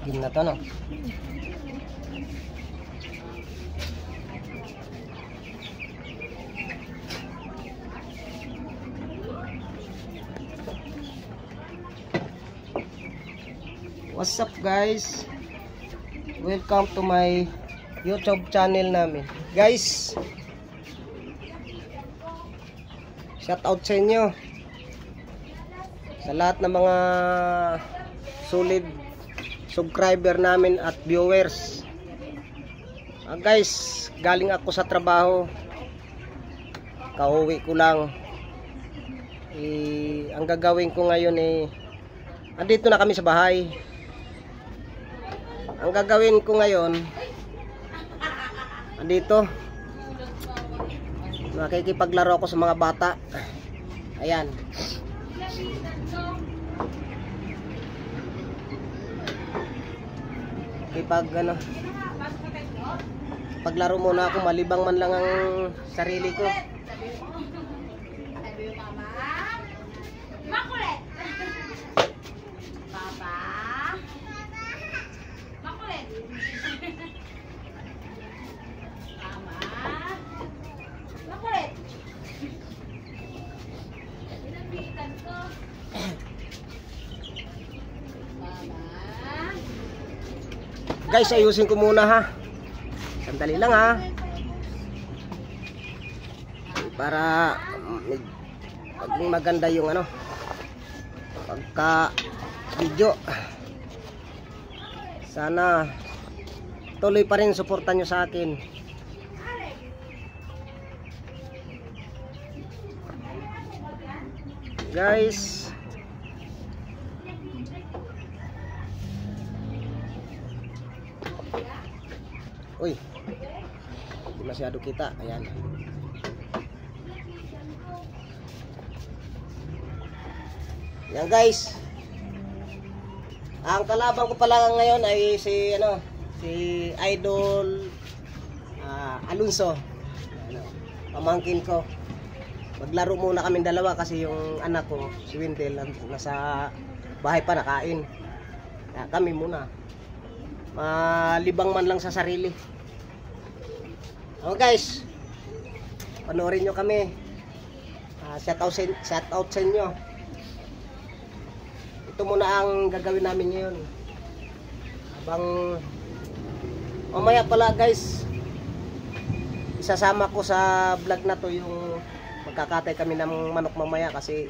Game na to, no? What's up guys? Welcome to my YouTube channel namin. Guys, shout out sa inyo. Sa lahat ng mga solid subscriber namin at viewers. Guys, galing ako sa trabaho. Kauwi ko lang. Ang gagawin ko ngayon andito na kami sa bahay. Ang gagawin ko ngayon, andito, makikipaglaro ako sa mga bata. Ayan. Paglaro muna ako, malibang man lang ang sarili ko. Guys, ayusin ko muna ha. Sandali lang ha. Para maging maganda yung pagka video. Sana tuloy pa rin suportan nyo sa akin. Guys, uy, hindi masyado kita. Ayan. Yan guys. Ang kalaban ko pala ngayon ay si Idol Alonso. Pamangkin ko. Maglaro muna kami dalawa kasi yung anak ko, si Wendell, nasa bahay pa nakain. Kaya kami muna. Malibang man lang sa sarili. Guys, panoorin nyo kami. Shout out sa inyo. Ito muna ang gagawin namin ngayon. Habang mamaya pala guys, isasama ko sa vlog na to yung magkakatay kami ng manok mamaya kasi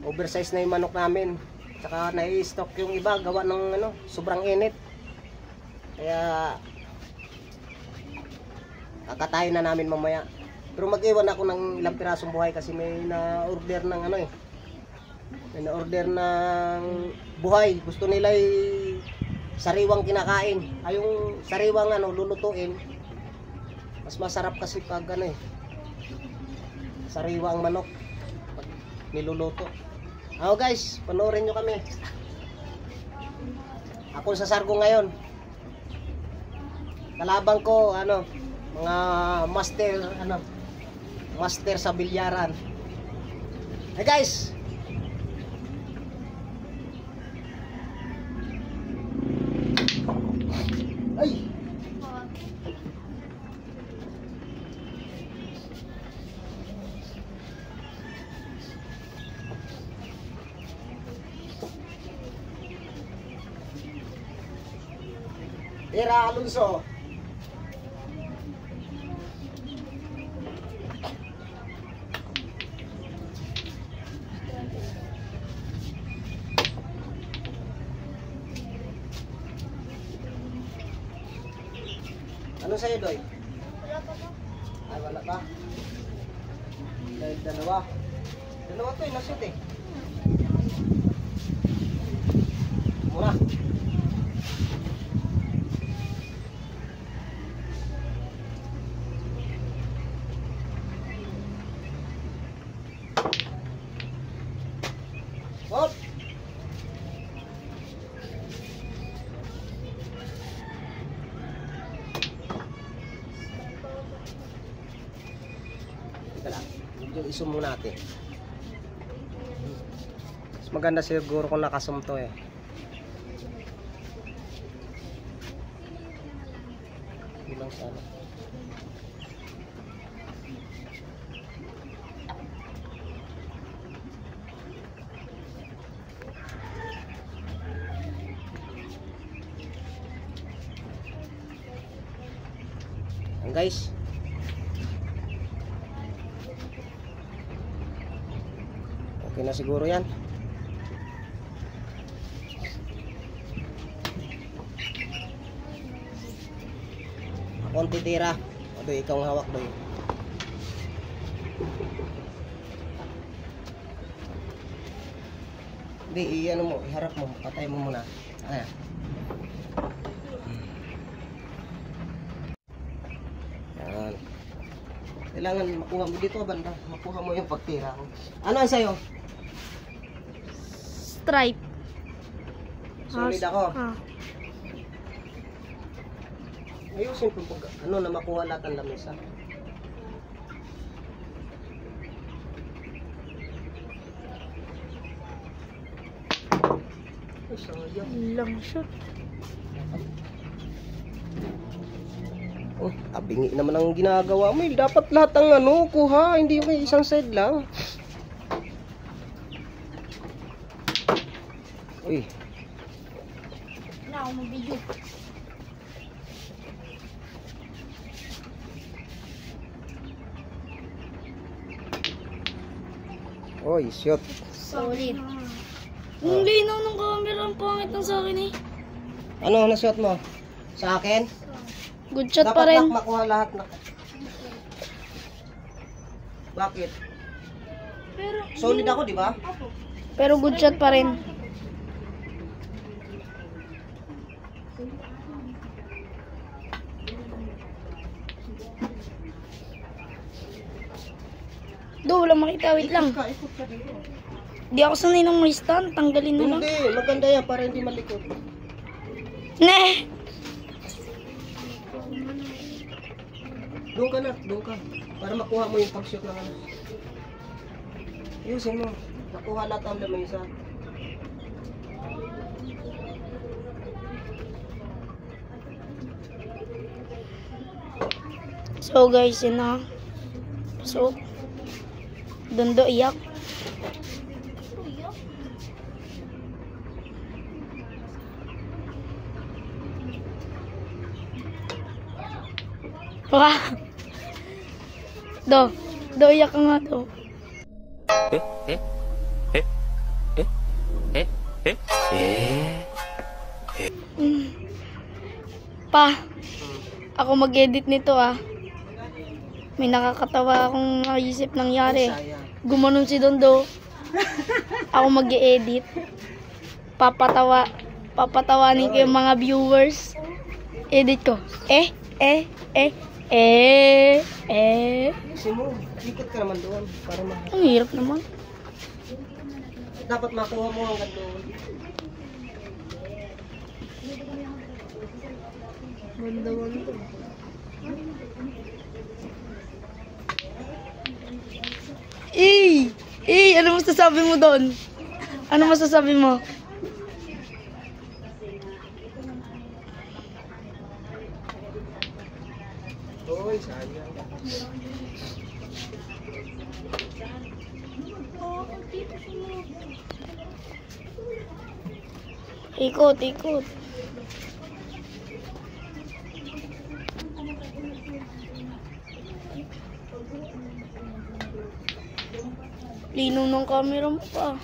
oversize na yung manok namin. Tsaka nai-stock yung iba gawa ng sobrang init. Kaya kakatayin na namin mamaya. Pero mag-iwan ako ng ilang pirasong buhay kasi may na-order ng may na-order ng buhay. Gusto nila sariwang kinakain. Ay yung sariwang lulutuin. Mas masarap kasi pag sariwang manok pag niluluto. Guys, panoorin nyo kami. Ako sa Sargo ngayon. Kalabang ko mga master sa bilyaran. Hey guys, ay Era Alonso. Ano sa'yo, Doy? Wala pa po. Ay, wala pa? Dahil dalawa. Dalawa to nasut Mura. Hop! Yung isum muna natin. Mas maganda siguro kung nakasum to lang sana. Ayan guys. Okay na siguro yan. Konti tira. Doy, ikaw ang hawak, Doy. Hindi, ano mo, iharap mo, patay mo muna. Ayan. Yan. Kailangan makuha mo dito, banda. Makuha mo yung pagtira. Ano ang sayo? Stripe. Solid ako. Ah. Ayusin po pag ano na makuha lahat ang lamesa. Ay, sayang. Lang siya. Oh, abingi naman ang ginagawa mo. Dapat lahat ang ano, kuha. Hindi yung isang side lang. Uy. Wala akong mag-video. Oy, shoot. Solid. Ang linaw ng camera, ang pangit ng sa akin eh. Ano na shoot mo? Sa akin? Good shot Dapat pa rin. makuha lahat na. Bakit? Solid ako, di ba? Pero good shot pa rin. Do, wala makita. Wait lang. Ikot ka dito. Di ako sanay ng may stand. Tanggalin na lang. Hindi, maganda yan para hindi malikot. Ne! Doon ka na, doon ka. Para makuha mo yung pag-shoot ng ano. Ayusin mo. Nakuha lahat ang lamesa. So guys, yun na. So, Dondo iyak. Wah. Do iyak ka nga do. Pa, ako mag-edit nito ah. May nakakatawa akong naisip nangyari. Sayang. Gumanon si Dondo. Ako mag-i-edit. Papatawanin ko yung mga viewers. Edit ko. Ayusin mo. Ikot ka naman doon. Para Ang hirap naman. dapat makuha mo hanggang doon. Ganda. Ano masasabi mo doon? Ano masasabi mo? Uy, sayang. Ikot. Linaw ng camera mo pa.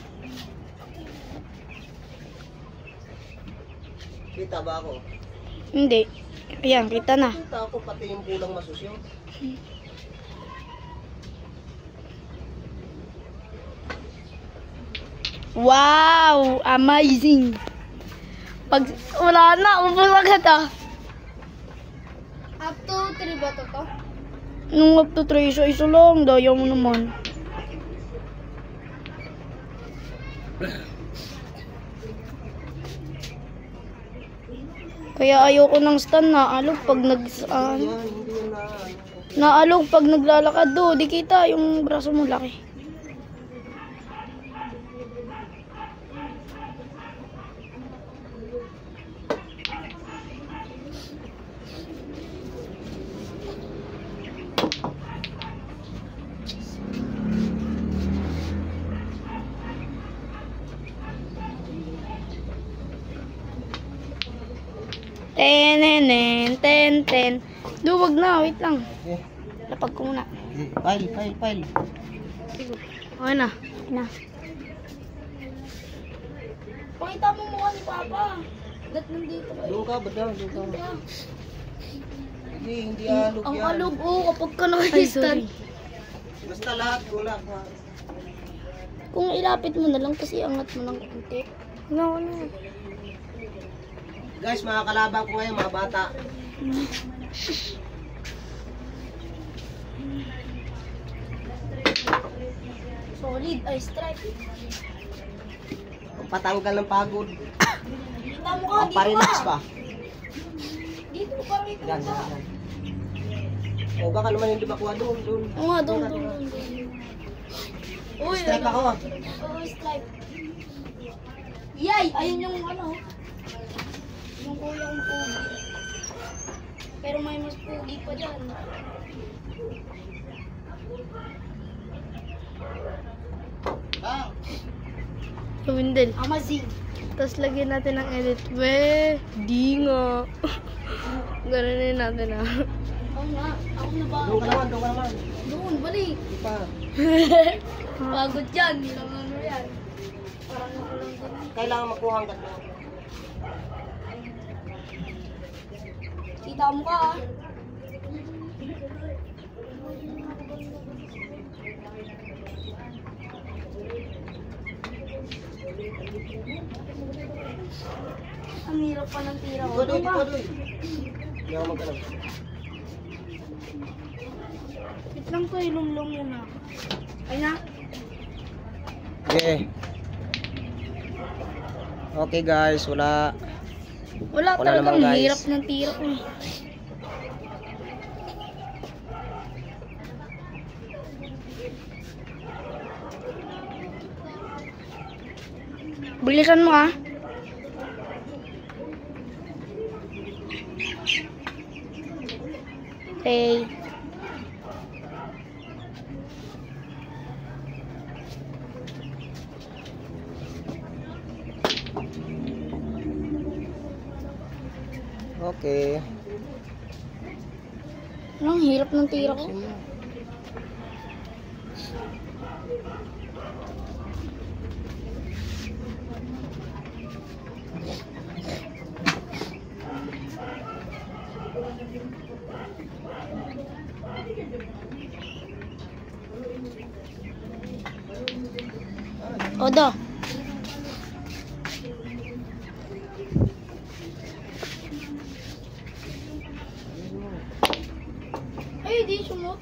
Kita ba ako? Hindi. Ayan, kita na. Kita ako pati yung kulang masusyo. Wow! Amazing! Pag wala na, ubos agad ah. Up to 3 ba to? Nung up to 3, isa lang. Daya mo naman. Kaya ayoko ng stand na alog pag Yan, hindi yun na. naalog pag naglalakad do, di kita yung braso mo laki. Ten. Duwag na, wait lang. Okay. Lapag ko muna. Okay. File. Okay na. Pakita mo mukha ni Papa. Ba't nandito kayo? Doon ka, ba't doon ka? Diba? Hindi alog Ang yan. alog, kapag ka nakahistan. Basta lahat, wala. Kung ilapit mo na lang kasi angat mo ng konti. No. Guys, mga kalabang ko ngayon, mga bata. Solid, ay stripe. Ang patanggal ng pagod. Kita mo ka, Ang parelax pa. Dito, parang ito Yan. ka. O baka naman hindi makuha doon. Oo nga, doon. Uy, Stripe ako. Oo, stripe. Yay! Ayun yung ano. Yung kuyang pugi. Pero may mas pugi pa dyan. Lumindel. Amazing. Tapos lagyan natin ng edit. Di nga. Ganunin natin Oo nga. Ako na ba? Doon ka naman. Doon, balik. Di pa. Pagod yan. Hindi lang ano yan. Parang ako lang ganun. Kailangan makuha ang ganda. Kita mo ka Ang hirap pa ng tira ko. Di pa doon. Hindi ako mag-alam. Wait lang ko, ilumlong yun na. Ay na. Okay. Okay guys, wala Talagang naman, guys. hirap ng tira ko. Bilisan mo Okay. Okay. Ang hirap ng tira ko. Odo. Ay, di sumot.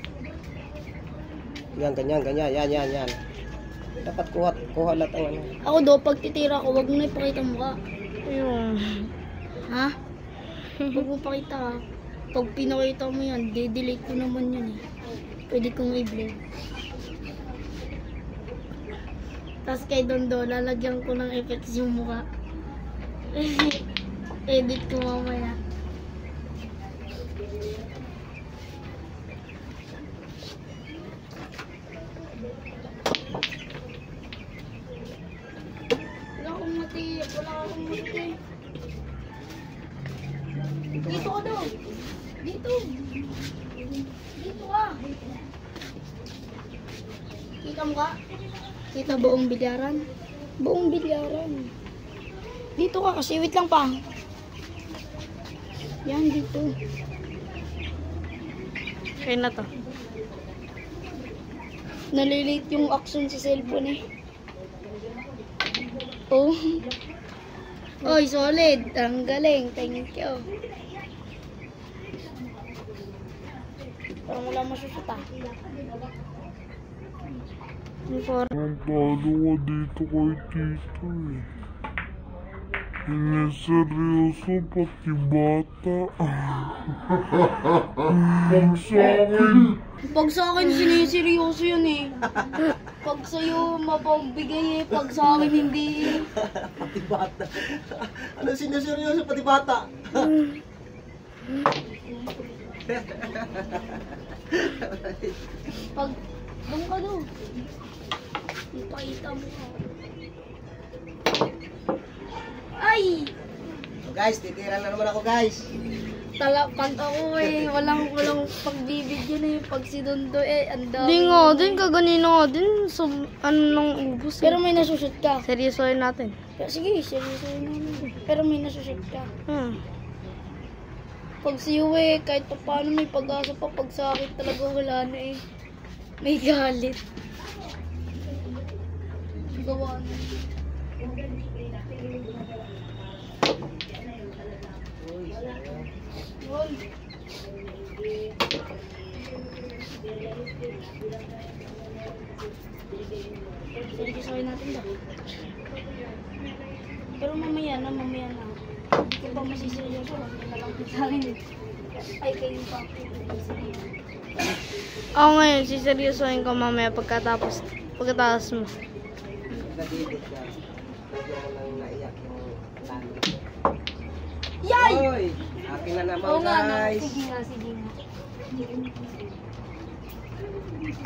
Yan, ganyan. Yan. Dapat kuha lahat ang ano. Ako daw, pag titira ko, wag mo na ipakita mukha. Ayun. Ha? Wag mo pakita ha. Pag pinakita mo yan, de-delete ko naman yun eh. Pwede kong i-blur. Tapos kay Dondo, lalagyan ko ng effects yung mukha. Edit ko mamaya. Wala akong mati. Dito ka daw. Dito ka. Kita mo ka? Kita buong bilyaran? Buong bilyaran. Dito ka kasi, wait lang pa. Yan, dito. Kaya na to. Nalilate yung action sa cellphone eh. Oh. Oy, solid. Ang galing. Thank you. Parang wala masusot ah. Ang talo ka dito kay tito eh. Seryoso pati bata. Pag sa akin siniseryoso yun eh. Pag sa'yo mapabigay eh. Pag sa akin hindi. Pati bata. Ano sinuseryoso pati bata? Pag doon ka doon. Ipakita mo ka. Ay! Guys, titira na naman ako guys. Pag ako walang pagbibigyan pag sinundo ang dami. Di nga din, kaganino nga din. So, ano nang ubus Pero may nasushoot ka. seryosohin natin. Pero sige, seryoso naman. Pero may nasushoot ka. Pag si Yue, kahit pa paano may pag-asa pa, pag sa akin talaga wala na May galit. Gawa na. Seryosohin natin daw. Pero mamaya na. Hindi ko pa masiseryoso. Hindi na lang sa akin. Ay, kayo pa. Ako ngayon, siseryosohin ko mamaya pagkatapos mo. Nagigit ka. Bigyan ko lang naiyak yung lalo. Yay! Hoy! Akin na naman Oo nga, no. guys. Sige nga.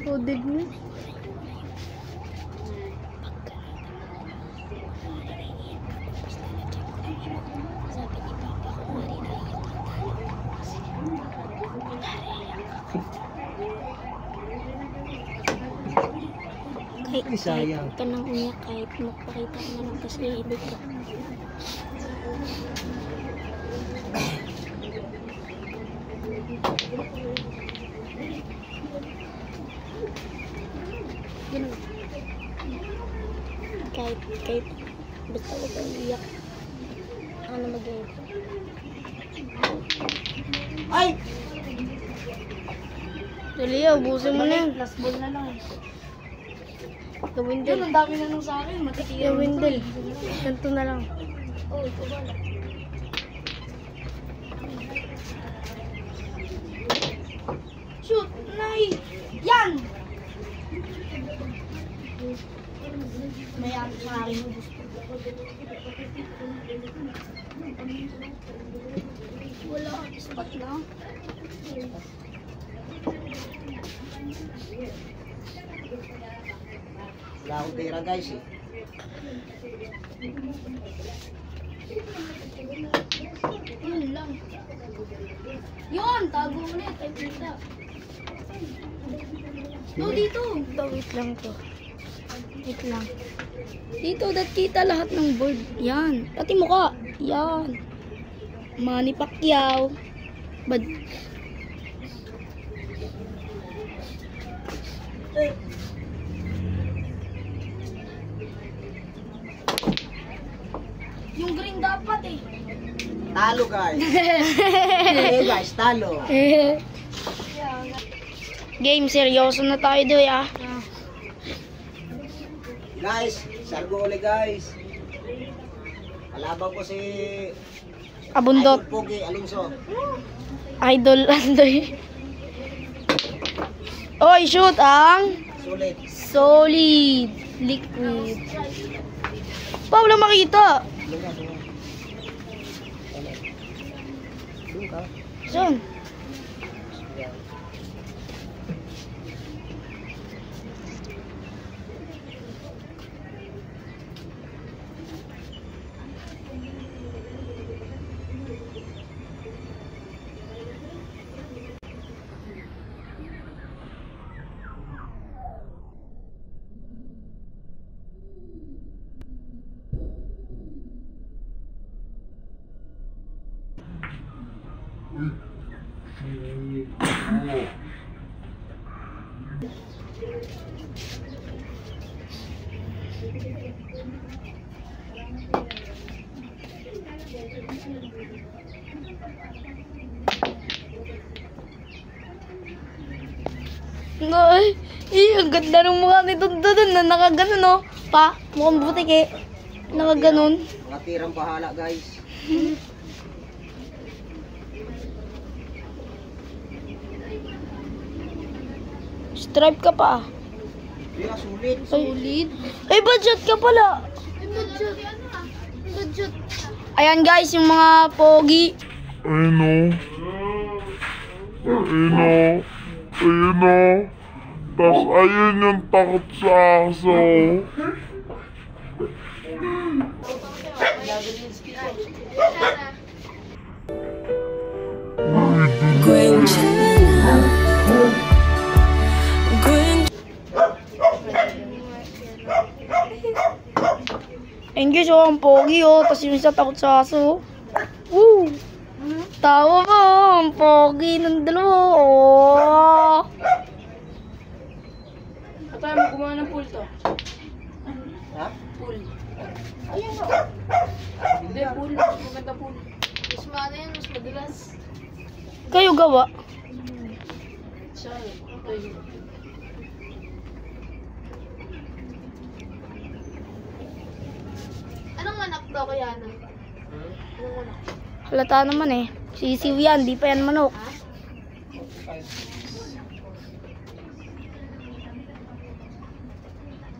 Tudig mo. Kahit Sayang. ka nang umiyak, kahit magpakita ka na lang kasi ibig ka. Ganun. Kahit basta huwag kang iyak. Ako na mag-iyak. Ay! Dali, ubusin mo na yan. Last ball na lang Gawin Yun, din. ang dami na nung sa akin. Matitira Gawin din. Ganito na lang. Oh, ito ba? Shoot! Nay! Yan! Mayan sa akin yung gusto. Wala. Spot na. Wala akong tira guys eh. Yun lang. Yun! Tago ulit. Ay, kita. No, dito. Wait lang to. Wait lang. Dito, kita lahat ng board. Yan. Pati mukha. Yan. Manny Pacquiao. Bad. Yung green dapat Talo guys. Eh guys, talo. Game, seryoso na tayo doy Guys, salgo ulit guys. Kalaban ko si Abundot. Idol Pogi Alonso. Idol Andoy. Oy, shoot ang Sulit. solid liquid. Pa, wala makita. Doon ka. Saan? Ay, ang ganda ng mukha ni Dondon na nakaganon, no? Pa, mukhang butik eh. Nakaganon. Mga tirang bahala guys. Stripe ka pa. Yeah, sulit. Solid. Ay, budget ka pala. Budget. Ayan guys, yung mga pogi. Ayun o. Tas ayun yung takot sa aso. guys, oh, ang pogi, oh. Tapos yung isa takot sa aso. Woo! Tawa pa, oh. Ang pogi ng dalawa, oh. At tayo mo gumawa ng pool to. Ha? Pool. Ayun o. Hindi, pool. Maganda pool. Mas maano yan, mas madalas. Kayo gawa. Siya, tayo. Anong anak daw kaya na? Anong anak? Halata naman eh. Sisiw yan, di pa yan manok.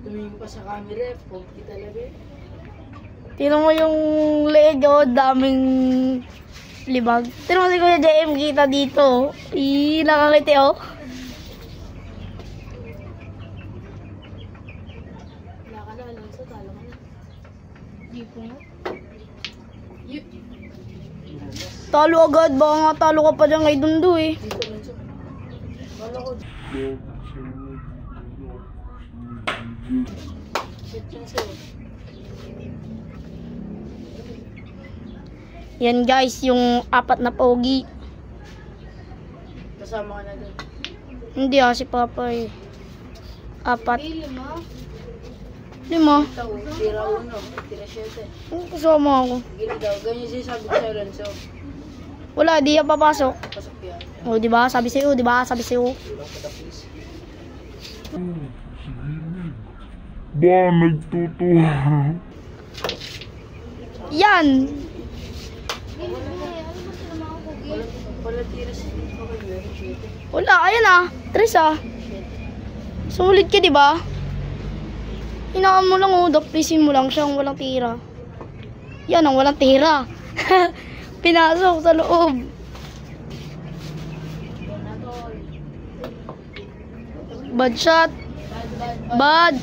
Tumingin pa sa camera, pogi talaga eh. Tingnan mo yung leeg, oh. Daming libag. Tingnan mo si Kuya JM kita dito. Nakakiti, oh. Wala ka na, Alonso, talo ka na. Di po nga. Talo agad. Baka nga talo ka pa dyan kay Dundo, eh. Dito, Alonso. Wala ko. Shit yun sa'yo. Yan guys, yung 4 na pogi. Kasama ka na doon. Hindi si Papa eh. 4. Lima. 5. Tao, tira 1, tira 7. Kasama ako. Gila daw, ganyan siya sabi ko sa'yo, Alonso. Wala, di yan papasok. Pasok yan. O, di ba? Sabi sa'yo, di ba? Sabi sa'yo. Ba, nagtutuwa. Yan! Wala tira sa dito kayo, meron 7. Wala, ayan Tres Sulit ka, di ba? Hinaan mo lang, daplisin mo lang siyang walang tira. Yan ang walang tira. Pinasok sa loob. Bad shot. Bad.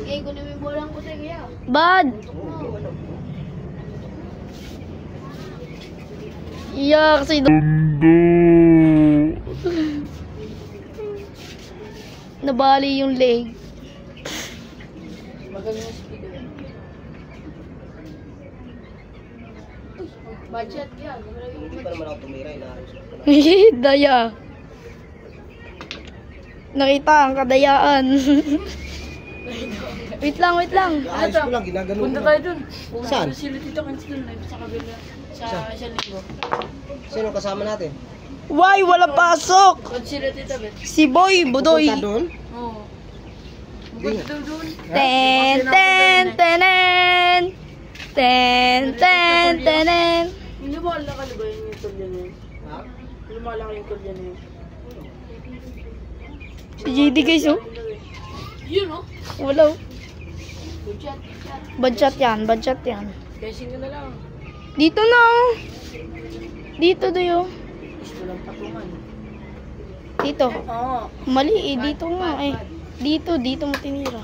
Okay, kunin mo yung bolang ko sa'yo, kaya. Bad. Iyak si Dundo. Nabali yung leg. Magaling yung speaker. Budget yan. Hindi pa naman ako tumira, inaayos ko na. Daya. Nakita ang kadayaan. Wait lang. Ayos ko lang, ginagano Punta ko tayo lang. dun. Saan? Sila Tito Kansi dun, live sa kabila. Sa isang linggo. Sino kasama natin? Why? Wala pasok. Kung sila Tito Bet. Si Boy Budoy. Pupunta doon? Oo. Punta daw dun. Ten, ten, tenen. Ten, ten, tenen. Hindi mo alakal ba yung tulya na yun? Ha? Hindi mo alakal yung tulya na yun? Si JD guys, oh. Yun oh. Wala. Budget. Budget yan. Guessing ka na lang. Dito na, oh. Dito dayo. Gusto lang patungan. Dito. Oo. Mali eh, dito nga eh. Dito mo tinira.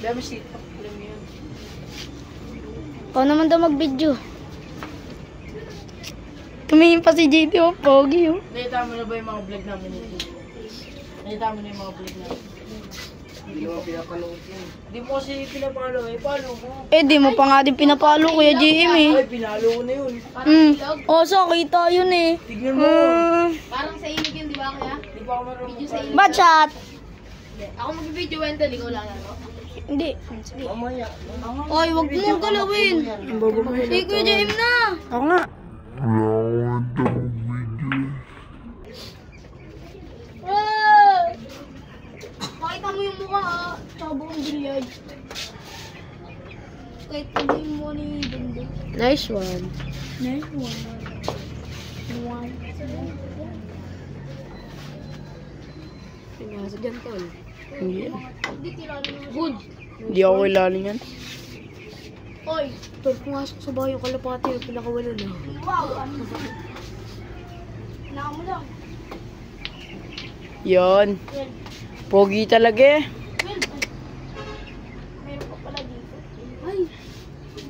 Dami seat. Alam mo yun. Ikaw naman daw mag-video. Tumingin pa si JD, oh. Pogi, oh. Nakita mo na ba yung mga vlog namin nito? Nakita mo na yung mga vlog namin? Hindi naman pinapanood yun. Hindi mo kasi pinapalo eh. Palo mo. Eh, di mo pa nga din pinapalo, Kuya JM eh. Ay, pinalo ko na yun. Oh, so kita yun eh. Tignan mo. Parang sa inig yun, di ba kaya? Di ba ako marunong? Bad shot. Ako mag-video Wendell, ikaw lang yan. Hindi. Mamaya. Oy, wag mo galawin. Eh, Kuya JM na. Ako nga. Wala akong video. Pakita mo yung mukha, tsaka buong bilyay. Kahit hindi mo ni Dundo. Nice one. Nice one. Pinasa dyan, tol. Hindi tirano naman. Good. Hindi ako ilalim yan. Oy, Tol, pumasok sa bahay yung kalapati yung pinakawala na. wow. Naka mo lang. Yan. Pogi talaga eh. Meron pa pala dito. Ay,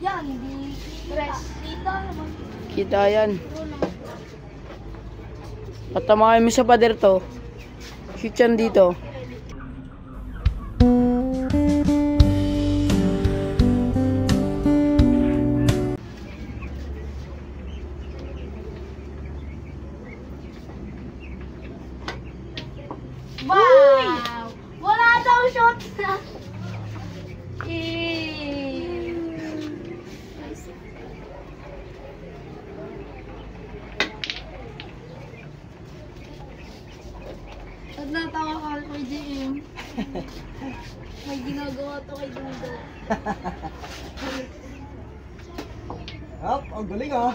yan, di kita. Kita naman. Kita yan. Patamahin mo sa pader to. Shoot yan dito. natawa ka kay JM. May ginagawa to kay Dundo. Hop, ang galing ah.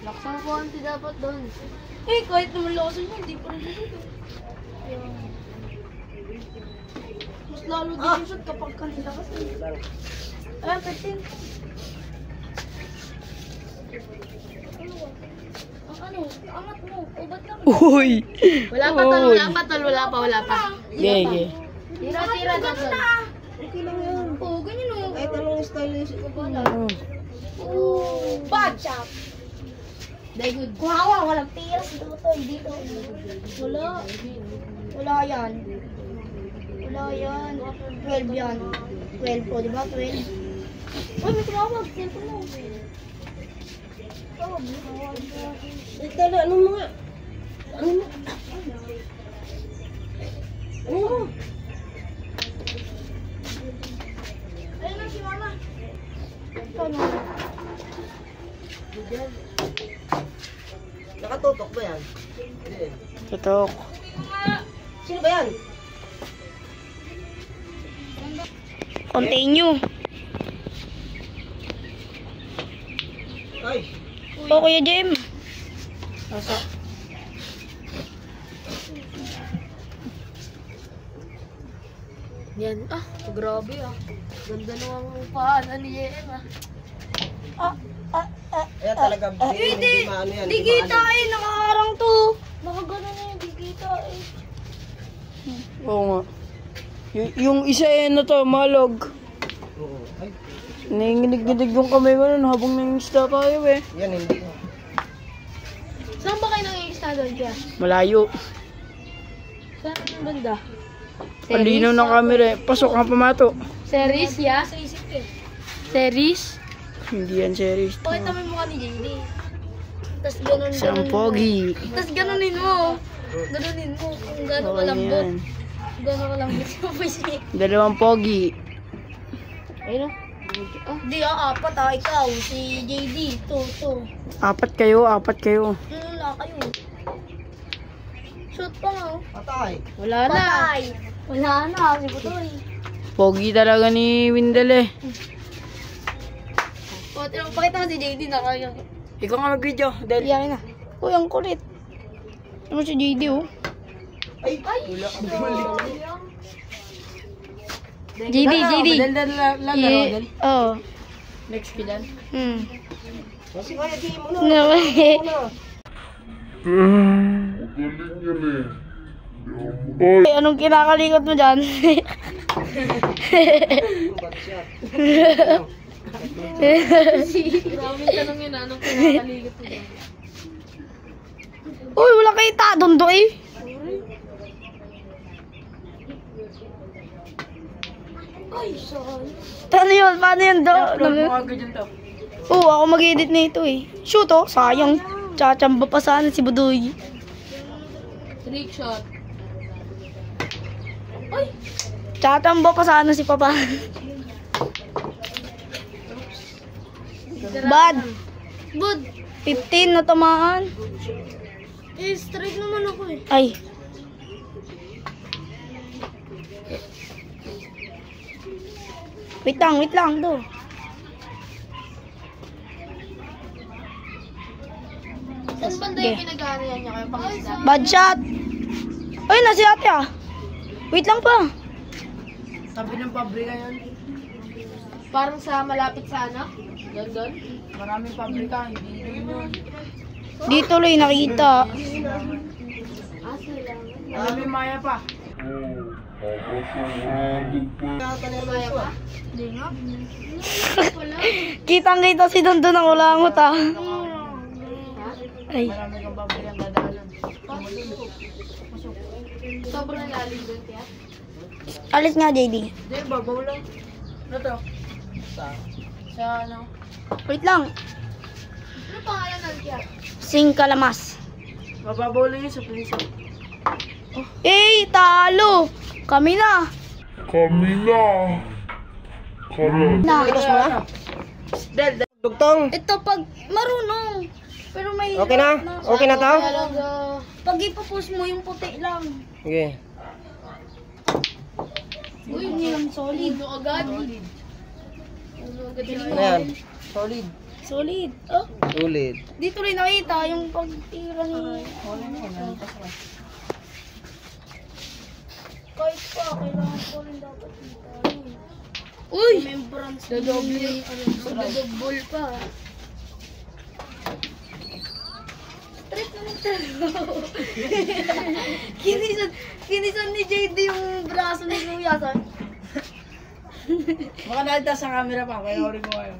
Laksan ko anti dapat doon. Eh, kahit naman lakasan mo, hindi pa rin dito. Mas lalo din yung shot kapag kanila kasi. Ayan, 15. Ano? Angat mo. O, ba't lang? Uy! Wala pa tol, wala pa. Gege. Tira na tol. Okay lang yan. Oo, ganyan o. Kahit anong style yung wala. Oo, bad shot. Very good. Kuhawa, walang tira si Tutoy dito. Wala. Wala yan. Wala yan. 12 yan. 12 po, di ba? 12. Uy, may tumawag. Cellphone mo. Tala, ano mo nga? Ano mo? Ano mo? Ayun na si Mama. Nakatutok ba yan? Hindi. Tutok. Sino ba yan? Continue. Ay, O, Kuya Jem. nasa? Yan. Ah, grabe ah. Ganda naman ang upahan ni JM ah. Ayan talaga, hindi maano yan. Di kita eh, nakaharang to. Nakagano na yung bigita eh. Oo nga. Yung isa na to, malog. Oo. Ay, Nanginginig-ginig yung kamay mo nun habang nangingisda tayo eh. yan hindi. Saan ba kayo nangyayista doon kaya? Malayo. Saan ang banda? Palinaw ng camera eh. Pasok ang pamato. Series ya? Series? Hindi yan series. Pakita mo yung mukha ni JD. Tapos ganun Isang pogi. Tapos ganunin mo. Ganunin mo kung gano'n kalambot. Ayan. Gano'n kalambot yung voice niya. Dalawang pogi. Ayun o. Di apat ah, ikaw. Si JD. To. Apat kayo. Wala kayo. Shoot pa nga oh. Patay. Wala na. Patay. Wala na. Si Butoy. Pogi talaga ni Windel eh. O, pakita mo si JD na kaya. Ikaw nga mag-video. Del. Iyakin na. Uy, ang kulit. Ano si JD oh? Ay, wala kang bumalik. JD. Oo. Next kilan. Kasi kaya di mo na. No. Galing yan eh. Ay, anong kinakalikot mo dyan? Bad shot. Maraming tanong yun, anong pinakaligot mo dyan? Uy, wala kayo dondo eh. Ay, sorry. Paano yun? Paano yun? Oo, ako mag-edit na ito eh. Shoot oh, sayang. Tsachamba pa sana si Budoy. Trick shot. Tsachamba pa sana si Papa. Bad. Bud, 15 na tamaan. eh, straight naman ako eh. Ay. Wait lang to. Saan banda yung pinag-aarayan niya kayo pang isda? Bad shot. Ay, nasi ate ah. Wait lang pa. Sabi ng pabrika yun. Parang sa malapit sa ano? Doon? Maraming pabrika, hindi yun. Di tuloy nakita. Alam yung Maya pa. Maya pa? Hindi nga. Kitang-kita si Dondo ng ulangot ah. Ay. Marami kang pabrika dadaanan. Sobrang lalim doon kaya? Alis nga, JD. Hindi, babaw lang. Ano to? Sa ano? Wait lang. Ano pangalan ng kaya? Sing kalamas. Mababaw lang yun sa puso. Eh, talo. Kami na. Kami na. Itos mo na. Del, Dugtong. Ito pag marunong. Pero may Okay na? Okay na to? Pag ipopost mo yung puti lang. Sige. Uy, yan solid. Agad. Ano yan? Solid. Solid. Oh, Solid. dito rin nakita yung pagtira ni... Kahit pa, kailangan ko rin dapat dito. Uy! Remembrance. Dadouble pa. Straight na nagtalo. Kinisan ni JD yung braso ni Kuya. Baka nakita sa camera pa, kaya rin ko kayo.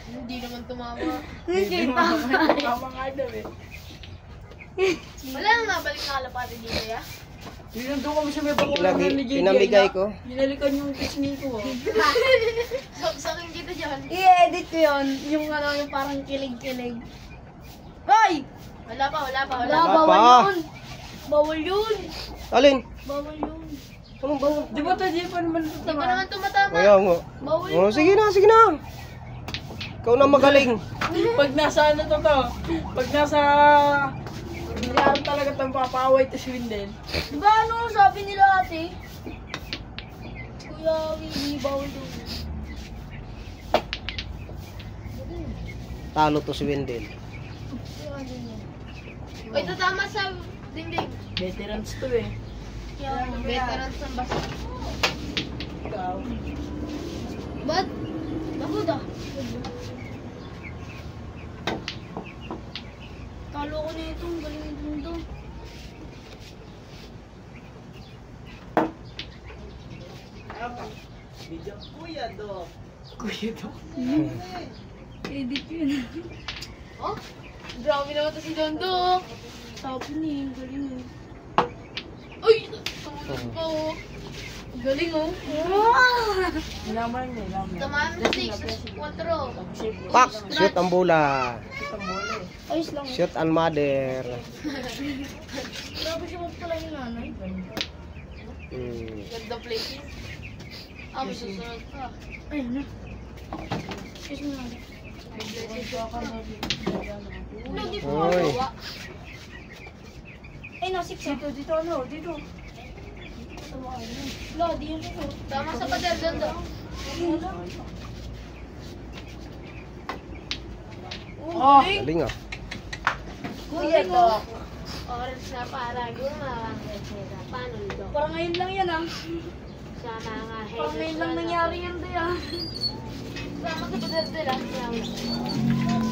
Hindi naman tumama. Tama nga daw eh. Wala nang nabalik na kalapati dito, ya? Nandun kami sa may bakulan Lagi, ni JJ. pinamigay ko. Binalikan yung kismin ko. Saksakin kita dyan. I-edit ko yun. Yung ano, yung parang kilig-kilig. Hoy! Wala pa. Wala Bawal pa. yun. Bawal yun. Alin? Bawal yun. Anong bawal? Di ba tayo pa naman ito? Di ba naman tumatama? Kaya nga. Bawal Oh, sige na. Ikaw na magaling. Pag nasa ano to? Pag nasa... Nangyari talaga itong papaway to si Windel. Di ba ano sabi nila ate? Kuya Willie, bawal doon. Talo to si Wendell. Uy, tatama sa dingding. Veterans to eh. Veterans ng basa. Ikaw. Ba't? Bakod ah. Talo ko na ito. Galing yung mundo. Kuya do. Kuya to. Edit yun. Oh? Grabe naman to si Dondo. Sabi niya, galing eh. Uy! Tumunod pa oh. Galing oh. Nilaman niya, nilaman. Tamaan mo 6, 4. Pak! Shoot ang bola. Kitang bola eh. Ayos lang. Shoot ang mother. Grabe siya pala yung nanay. Ganda places. Ah, may susunod pa. Ayun na. Excuse me na. Hindi po ako Oy. gawa. Ay, na 6 ah. Dito, ano, dito. Wala, di yan ito. Tama sa pader, Dondo. Oh! Galing ah. Kuya to. Oras na para gumawang reseta. Paano ito? Parang ngayon lang yan ah. Sa mga head. Parang ngayon lang nangyari yan to yan. Sama sa pader din ah.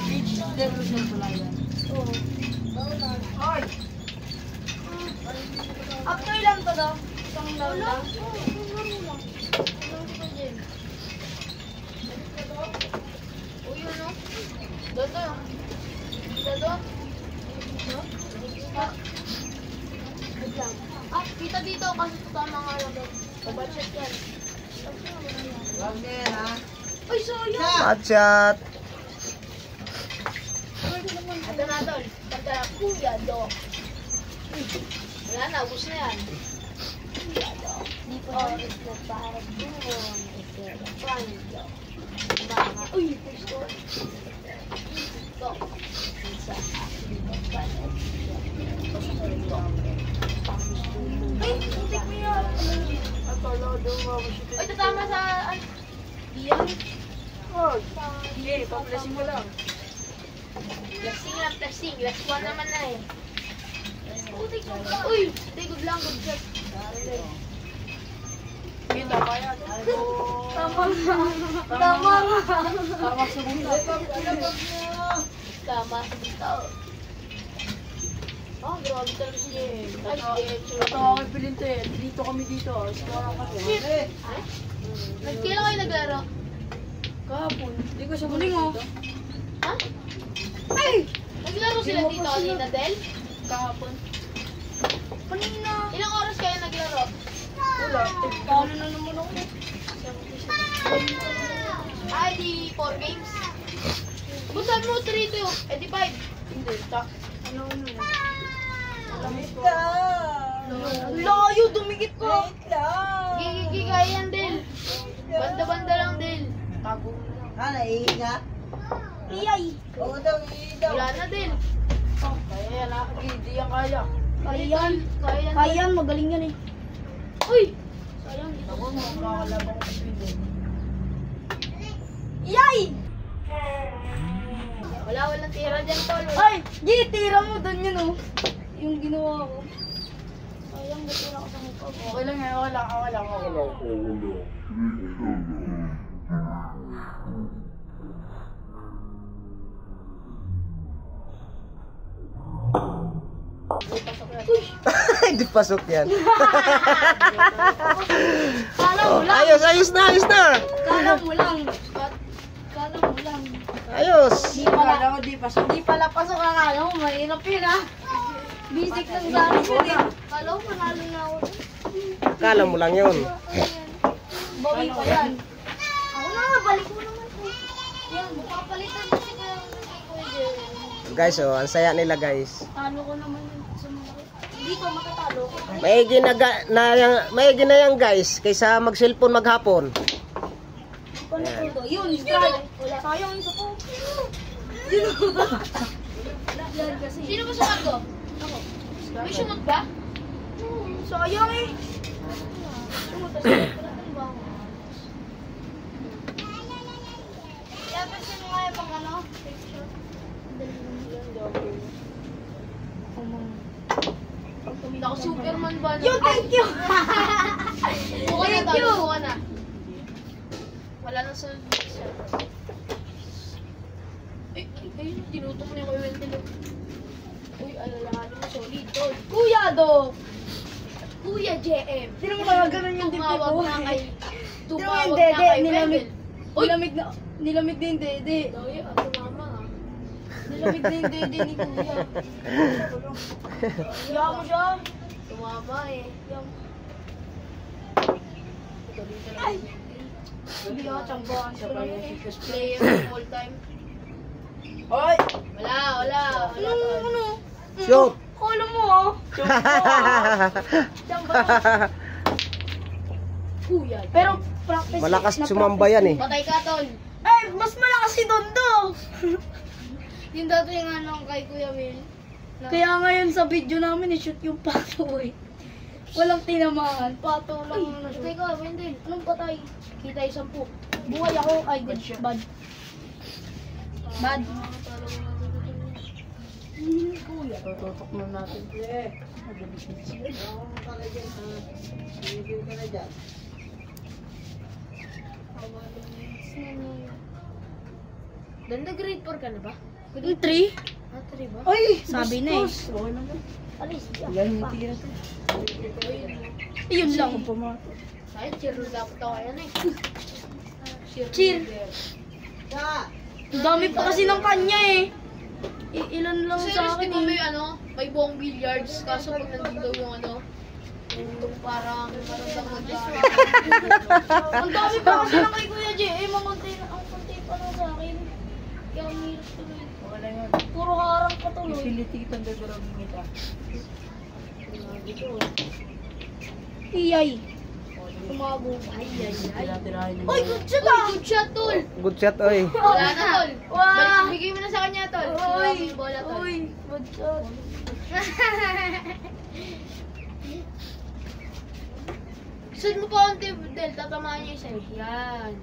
Beach, dito sa palayan. Oo. Ay! After lang to daw. Isang laro lang. Oo, isang laro lang. Isang kita dyan. Uy, ano? Dodo. Dodo. Ah, kita dito kasi tama nga lang. Budget yan. Wag na yan ha. Ay, sayang. Matchat. Ito na, Tol. Pagka Kuya Do. Wala na, ubus na yan. Kuya Do. Di pa oras na para doon. Ito, paano Do? Mga, uy, gusto. Do. Isa, ay, putik mo yan. Ay, tatama sa, ano? Iyan? Wag. Hindi, pa-blessing mo lang. Flexing lang, flexing. Last one naman na eh. Uy! Hindi, good lang, good shot. Kita pa yan. Tama nga. Tama nga. Tama sa buta. Tama sa bitaw. Oh, grabe talaga siya eh. Ito ako kay Pilinte. Dito kami dito. Score ako kasi. Ay? Kailan kayo naglaro? Kahapon. Hindi ko siya Muling oh. Ha? Ay! Naglaro sila dito kanina, Del? Kahapon. Kanina. Ilang oras kayo naglaro? Wala. Talo na naman ako. Ay, di 4 games. Busan mo 3-2. Eh, di 5. Hindi. Tak. Ano na? Lamis ko. Layo, dumikit ko. Gigi, kaya yan, Del. Banda-banda lang, Del. Tago mo na lang. Iiga? Iyay. Oo daw, iiga. Wala na din. Kaya yan ah. Hindi yan kaya. Kaya yan. Kaya yan. Kaya yan, magaling yan eh. Uy! Sayang dito. Ako mo, kakalabang ko sa video. Iyay! Walang tira dyan, tol. Ay, G, tira mo doon yun oh. Yung ginawa ko. Sayang, gatira ko sa mukha. Okay lang yan, okay lang, okay lang, okay lang. Hindi pasok yan. Kala mo lang. Ayos na. Kala mo lang. Kala mo lang. Ayos. Di pala. Kala mo, di pasok. Di pala pasok ang kala mo. Mahirap yun ah. Basic lang sa akin yun eh. Kala ko manalo na ako. Akala mo lang yun. Bawi pa yan. Ako na, balik mo naman po. Yan, papalitan mo siya ng Kuya. Guys, oh, ang saya nila guys. Talo ko naman yun sa mga. Dito matatalo ko. Maigi na yan guys, kaysa mag-cellphone maghapon. Paano to? Yun, strike. Sayang isa po. Yan kasi. Sino ba sumat ko? Ako. May sumot ba? Sayang eh. Sumot ba ako? Kaya pa sino nga yung pang ano? Picture. Ako Superman ba? Yo, thank you! Buka na Thank tol, you! buka na. Wala na sa... Ay, tinutok mo niya kay Wendell. Uy, alalahanin mo, solid, tol. Kuya do! Kuya JM. Sino mo talaga ganun yung dibdib Tumawag ko? na kay... Sino mo Tumawag yung na dede? kay Nilamig. Wendell. Nilamig na yung dede. Daya, tumama ah. Nilamig na yung dede ni Kuya. Hiya mo siya. Tumama eh. Ay! Hindi ako tsambahan Siya ko pa lang yung eh. sipis ko. Player of all time. Hoy! Wala tol. Ano? Shoot! Kala mo ah. Tsambahan. Kuya. Pero practice. Malakas na sumamba practice yan eh. Patay ka, tol. Ay, mas malakas si Dondo. Yung dati yung ano kay Kuya Will. Kaya ngayon sa video namin i-shoot yung pato eh. Walang tinamaan. Pato lang yung na-shoot. Patay ka, Wendell. Anong patay? Kita yung 10. Buhay ako. Ay, good shot. Bad. Bad. Kuya, tututok na natin. Ganda grade 4 ka na ba? Yung 3? Ah, 3 ba? Ay! Sabi na eh. Okay lang yan. Alis. Yan yung tira to. Yun lang. Ay, cheer dapat ako yan eh. Cheer. Ang dami pa kasi ng kanya eh. Ilan lang Serious, sa di akin ba may eh. may buong billiards, kaso pag nandun daw yung yung parang marandang Ang dami pa kasi ng kay Kuya J. Eh, ang konti pa lang sa akin. Kaya ang hirap tuloy. Okay lang yan. Puro harang pa tuloy. Utility kitang gagawin kita. Iyay. Tumago pa. Tira-tirahin mo. Uy, good shot Uy, ah! good shot, tol! Good shot, oy. Wala na, tol. Wow. Bigay mo na sa kanya, tol. Uy, Kinuha mo yung bola, tol. uy, good shot. Sunod mo pa konti, Del. Tatamaan niya sa'yo. Yan.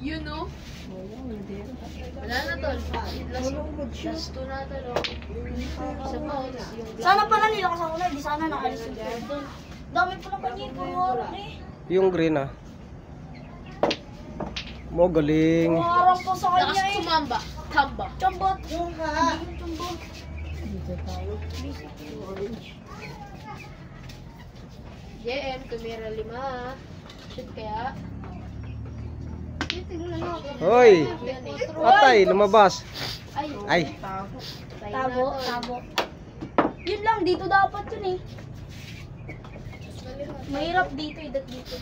Yun, no? Wala na, tol. Last two na, tol. Oh. Isa pa, oh. Tas yung Sana pala nilakas ako na, di sana nakalis yung Jordan. Dami pa na kanya, puro harang eh. Yung green ah. Mo galing. Puro harang pa sa lakas kanya eh. tumamba. Tamba. Chambat. Yung ha. Chambat. JM, tumira 5. Shoot kaya. Tingnan mo. Hoy! Yan eh. Patay, lumabas. Ay. Ay. Patay na, Tabo, tol. tabo. Yun lang, dito dapat yun eh. Mahirap dito eh, dito.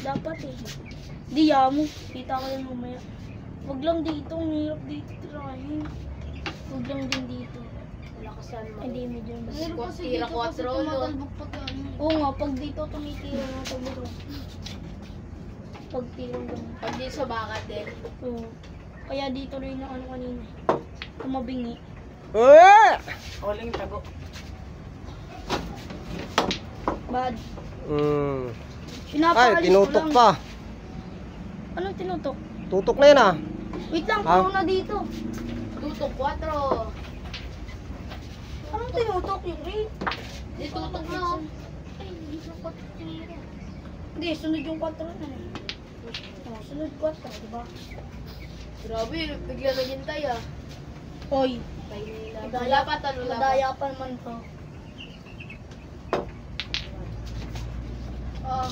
Dapat eh. Di mo. Kita ko yan mamaya. Wag lang dito, mahirap dito tirahin. Wag lang din dito. Lakasan mo. Hindi medyo mas. Tira 4, no? Oo nga, pag dito tumitira na ito bro. Pag tirang ganun. Pag di sa bakat din. Oo. Kaya dito rin yung ano kanina. Kumabingi. Huling tago. Bad. Ay, tinutok pa. Ano tinutok? Tutok na yan ah. Wait lang, Ah? puro na dito. Tutok 4. Anong tinutok yung rate? Di tutok na oh. Ay, hindi na ko tira. Hindi, sunod yung 4 na eh. Oh, sunod 4, diba? Grabe, bigla naghintay ah. Hoy, Wala pa to, wala pa. madaya pa naman to.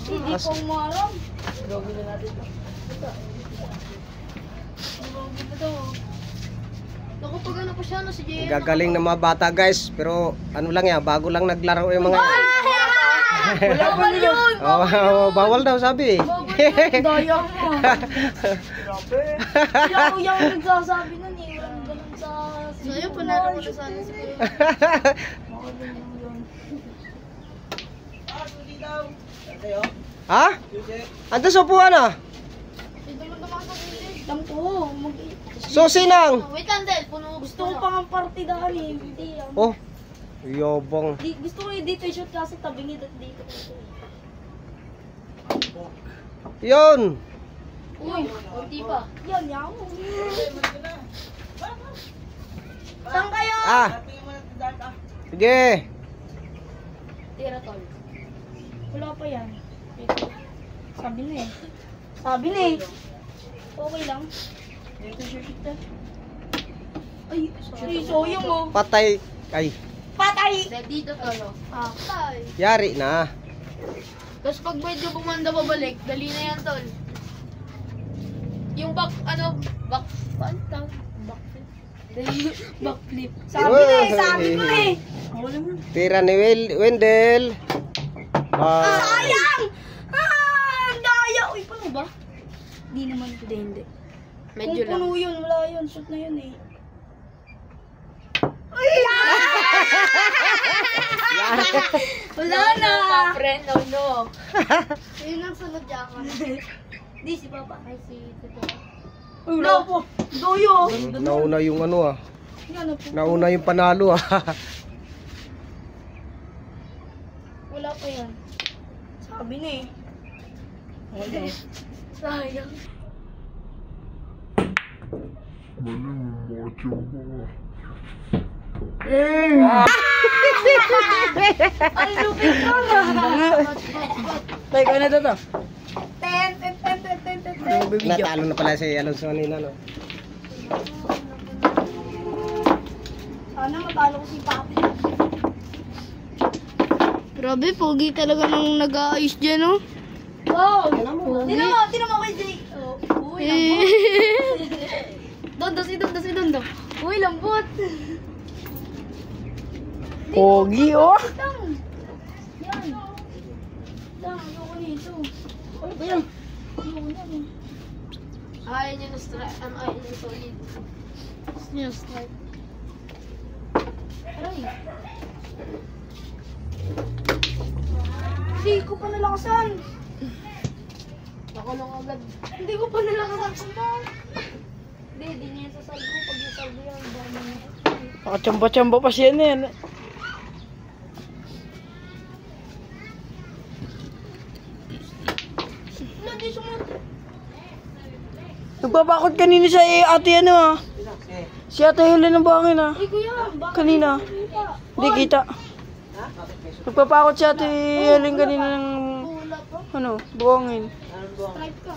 Hindi ko umarang. Gawin na natin ito. Grabe pa to. Naku, pag ano pa siya, no, si JM. Gagaling ng mga bata guys. Pero ano lang yan, bago lang naglaro yung mga yan. Bawal yun! Bawal daw sabi. Daya mo. Grabe. Sila kuya ang nagsasabi nun eh. Walang ganun sa... So, yun, panalo ko na sana si Kuya. Ha? Ando sa upuan ah. Dito mo naman sa gilid. Lang ko, Susi nang. Wait lang, Del. Puno gusto ko pang partidahan eh. Hindi ah. Oh. Yobong. Gusto ko yung dito i-shoot kasi tabingid at dito. Yun. Uy, konti pa. Yan, yan. Saan kayo? Ah. Sige. Tira, tol. Wala pa yan. Sabi na eh. Sabi na eh. Okay lang. Dito shoot na. Ay, sayang mo. Patay. Ay. Patay! Dito, tol. Ah. Ay. Yari na. Tapos pag medyo bumanda pabalik, dali na yan, tol. Yung back, Backflip. Sabi na eh, sabi ko na eh. Tira ni Wendell. Sayang! Ah, daya! Uy, paano ba? Di naman. Hindi. medyo Kung lang. puno yun, wala yun. Shoot na yun eh. Wala na! Friend, no. Yun ang sunod dyan ka. Di, si Papa. Ay, si Tito. Uy, wala po. Doyo. Nauna yung ano ah. Yan, po. Nauna yung panalo ah. Wala pa yan. Sabi na eh. Sayang. Mali mo mga tiyamba. Ay, lupit ko na. Tay, kaya na to. Ten. Natalo na pala si Alonso kanina no. Sana matalo ko si Papi. Grabe, pogi talaga nang nag-aayos dyan, no? Wow! Tinan mo kay Jay. Oh, uy, lambot. Dondo, si Dondo. Uy, lambot. Pogi, oh. Yan. Ayoko nito. Ano ba yan? Ayoko na eh. Ayaw niya na strike. Ayaw niya solid. Gusto niya strike. Aray. Hindi ko pa nalakasan. Ako lang agad. Hindi ko pa nalakasan. Hindi niya sa salgo. Pag yung salgo yan, baka naman. Nakachamba-chamba pa siya na yan. Hindi sumunod. Nagpapakot kanina sa ate ano ah. Si ate Helen ng bangin ah. Ay, kuya. Baka Kanina. Hindi kita. Nagpapakot si ate Helen kanina ng wala pa. ano, buwangin. Strike ka.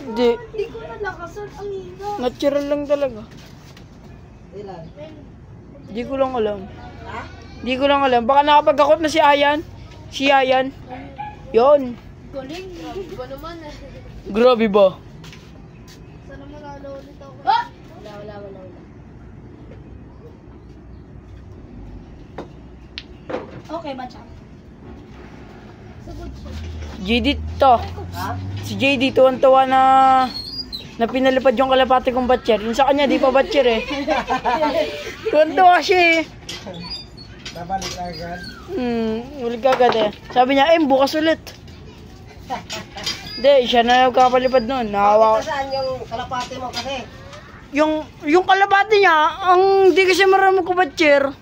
Hindi. Hindi ko nalakasan. Ang hina. Natural lang talaga. Hindi ko lang alam. Hindi ko lang alam. Baka nakapagkakot na si Ayan. Si Ayan. Yon. Galing. Iba naman eh. Grabe ba? Sana manalo ulit ako. Wala. Okay ba, Cham? Sagot siya. JD to. Si JD tuwan-tuwa na pinalipad yung kalapati kong batcher. Yung sa kanya, di pa batcher eh. Tuwan-tuwa siya eh. Nabalik agad. Ulit agad eh. Sabi niya, bukas ulit. Hindi, siya na nagkapalipad nun. Nahawa. Bakit saan yung kalapati mo kasi? Yung kalapati niya, ang di kasi marunong magkubatcher.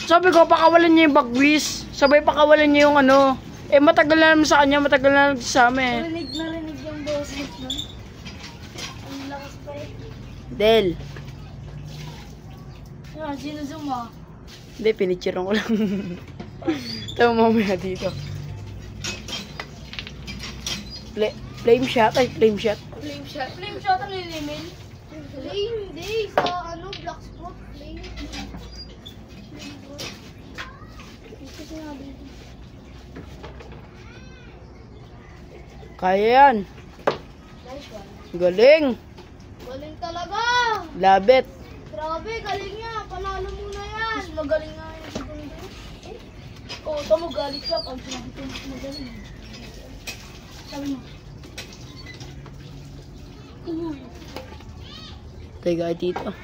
Sabi ko, pakawalan niya yung bagwis. Sabay pakawalan niya yung ano. Eh, matagal na naman sa kanya, matagal na naman sa amin. Narinig yung boses nun. Ang lakas pa eh. Del. Yan, sino suma? Hindi, pinichiron ko lang. Tayo mamaya dito. Flame shot. Flame shot. Flame shot ang lilimin? Flame, hindi. Sa ano, black spot. Flame. Ito sinabi. Kaya yan. Nice one. Galing. Galing talaga. Love it. Grabe, galing niya. Panalo mo na yan. Mas magaling nga yung segundo. Oo, tamo galit ka. Pag sinabi ko mas magaling. Sabi mo. Teka, dito.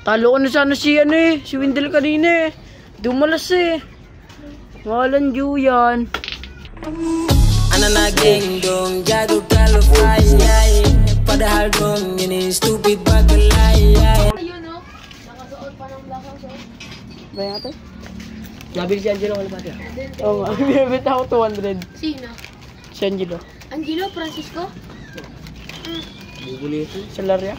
Talo ko na sana si ano eh. Si Wendell kanina eh. Dumalas eh. Walang Juyan. Anak naging dong jago kalau fly. Padahal dong ini stupid bagelay. Ayun o. Nakasuot pa ng black house o. Ba yung ate? Nabili si Angelo kalapati. Oo nga. Bibit ako 200. Sino? Si Angelo. Angelo? Francisco? Bubuli ito. Sa Laria.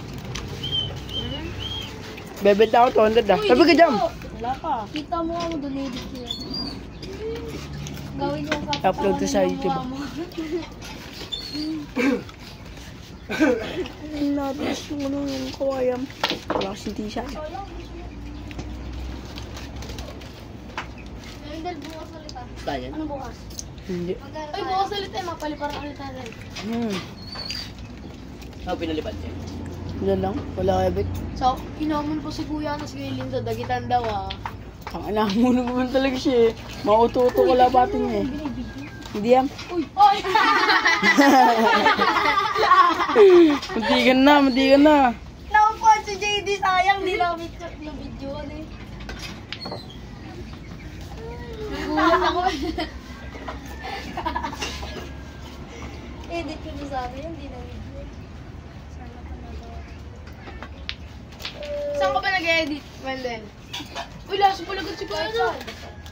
Bibit ako 200 ah. Sabi ka dyan. Wala ka. Kita mo ako doon edit niya. Gawin mo ang kapit. Upload to sa YouTube. Nabis yung ano yung kawayam. Wala kasing t-shirt. Wendell, bukas ulit ah. Tayo. Ano bukas? Hindi. Ay, bukas ulit eh. Mapaliparan ulit natin. Ako pinalipad niya. Yan lang. Wala kaya bit. So, hinamon po si Kuya na si Lindo. Dagitan daw ah. Ang anamuno naman talaga siya eh. Mauto-uto ko labatin niya eh. Hindi yan. Uy! Oy! Matigan na, matigan na. Nakukuha si JD. Sayang, di na video eh. Nagulat ako. Edit ko na sa akin, hindi na video. Sana pa nagawa. Saan ka ba nag-edit, Wendell? Uy, last ball agad si Kuya na.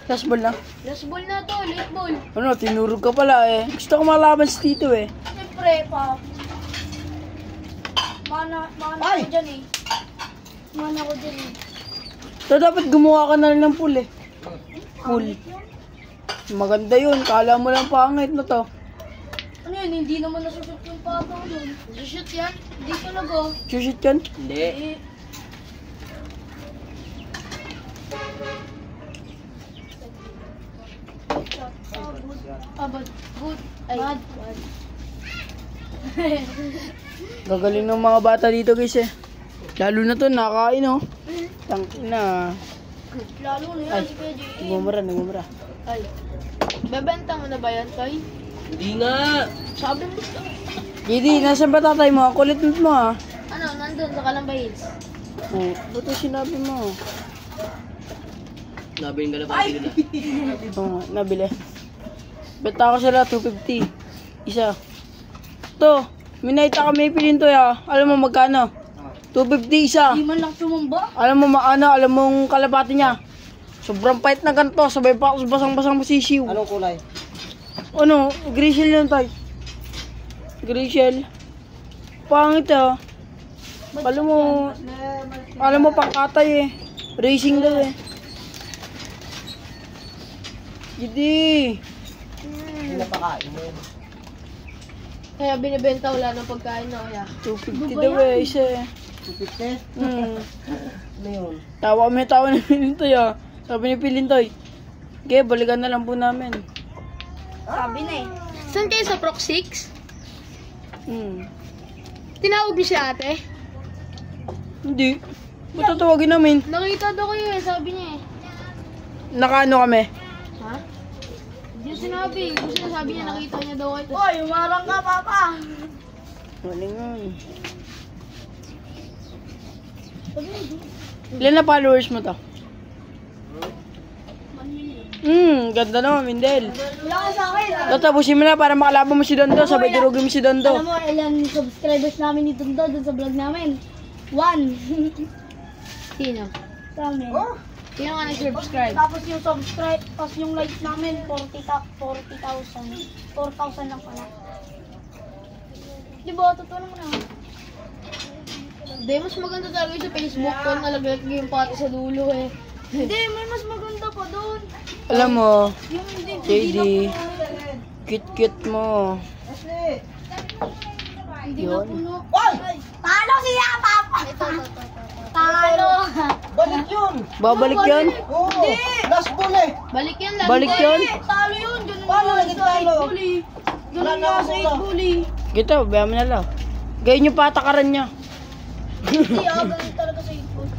Last ball na. Last ball na to, late ball. Ano, tinurog ka pala eh. Gusto ko malaban si Tito eh. Siyempre, pa. Mana ko dyan eh. Mana ko dyan eh. So, dapat gumawa ka na lang ng pool eh. Pool. Maganda yun. Kala mo lang pangit na to. Ano yun, hindi naman nasushoot yung patang doon. Nasushoot yan? Hindi talaga. Shoot yan? Hindi. Eh, good. Ay, bad. Gagaling ng mga bata dito guys eh. Lalo na to, nakain oh. Tangin na. Lalo na yan, si Kuya J. Nagmumura. Ay, bebenta mo na ba yan, Tay? Hindi nga. Sabi mo ito. JD, nasan ba tatay mo? Kulit mo ah. Ano, nandun sa Calamba Hills. Oh, ba't yung sinabi mo? Nabiling kalapati nila. Oo, nabili. Benta ko sila 250. Isa. To, minaita kami pilin to ya. Alam mo magkano? 250 isa. Di man lang sumamba. Alam mo maano, alam mong kalapati niya. Sobrang pait na ganito, sabay pa ako basang-basang masisiw. Anong kulay? Ano, grishel yun tay. Grishel. Pangit ah. Alam mo pangkatay eh. Racing daw eh. Hindi. Hindi na pakain mo yun. Kaya binibenta wala ng pagkain na kaya. 250 daw eh, isa eh. 250? Ano yun? Tawa na Pilintoy ah. Sabi ni Pilintoy, okay, balikan na lang po namin. Sabi na eh. Saan kayo sa Proc 6? Tinawag niyo si ate? Hindi. Ba't tatawagin namin? Nakita daw kayo eh, sabi niya eh. Nakaano kami? Ha? Hindi niya sinabi. Gusto niya sabi niya nakita niya daw kayo. Oy, umarang ka, papa! Wala nga eh. Ilan na followers mo to? Ganda naman, Mindel. Wala ka sa akin. Tatapusin mo na para makalaban mo si Dondo. Sabay durugin mo si Alam Dondo. mo, ilan subscribers namin ni Tondo dun sa vlog namin? 1. Sino? Sa amin. Sino nga nag-subscribe? Tapos yung subscribe, tapos yung likes namin, 40,000. 4,000 lang pala. Di ba? Totoo naman ah. Hindi, mas maganda talaga yung sa Facebook ko. Nalaglag yung pati sa dulo eh. Hindi, may mas maganda pa doon. Alam mo, Yung hindi JD, na cute-cute mo. hindi na Yun. puno. Talo siya, Papa! Ito. Talo! Balik yun! Babalik yan? Oo! Last ball eh! Balik yan lang. Balik yun? Talo yun! Ganun Paano nga naging sa talo? 8 bully. Wala Ganun na nga ako sa bola. 8 bully. Gito, bayan mo na lang. Gayun yung patakaran niya. Hindi ganun talaga sa 8 bully.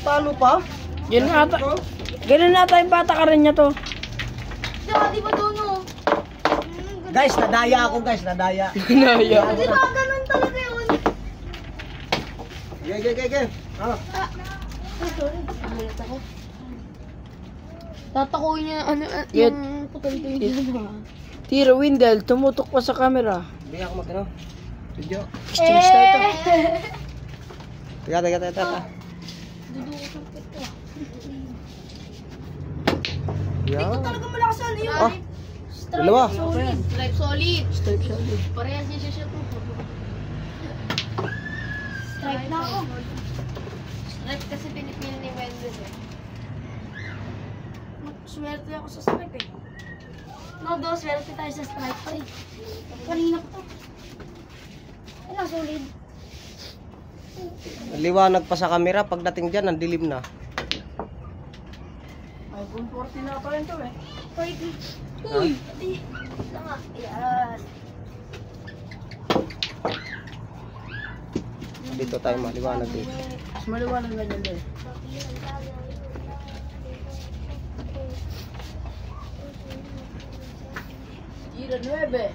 Talo pa? Ganun ata. Ganun ata yung patakaran niya to. Di ba doon oh? Guys, nadaya ako guys, nadaya. Naya. Di ba ganun talaga yun? Ge. Tatakuin niya, Yun. yung putol ko yung ginawa. Tira, Windel, tumutok pa sa camera. Hindi ako mag-ano. Video. Stings na ito. Teka. Yan. Talaga malakas ano yun? Oh, dalawa. Stripe solid. Stripe solid. Parehas niya siya po. Strike na ako. Stripe kasi pinipili ni Wendes eh. Swerte ako sa strike eh. No, swerte tayo sa strike pa eh. Kanina pa to. Ano, solid. Liwanag pa sa camera, pagdating dyan, ang dilim na. iPhone 14 na pa rin to eh. Wait. Uy! Tanga. Yes. Dito tayo maliwanag dito. Mas maliwanag na dyan din. Tira 9.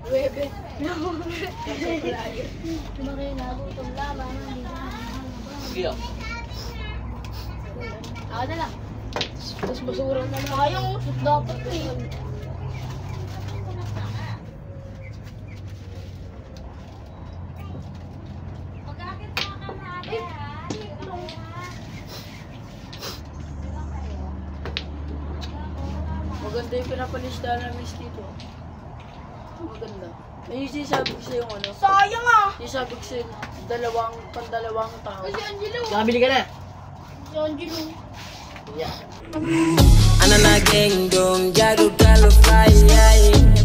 9. Makinagutong laban. Ako na lang. Tapos basura na lang. Sayang, dapat eh. Maganda yung pinapalista namin dito. Maganda. May yung sinasabi ko sa'yo ano? Sayang ah! Yung sabi ko sa'yo, pandalawang tao. Si Angelo. Nakabili ka na? Si Angelo. Ana na gang dong, jago kalau fly.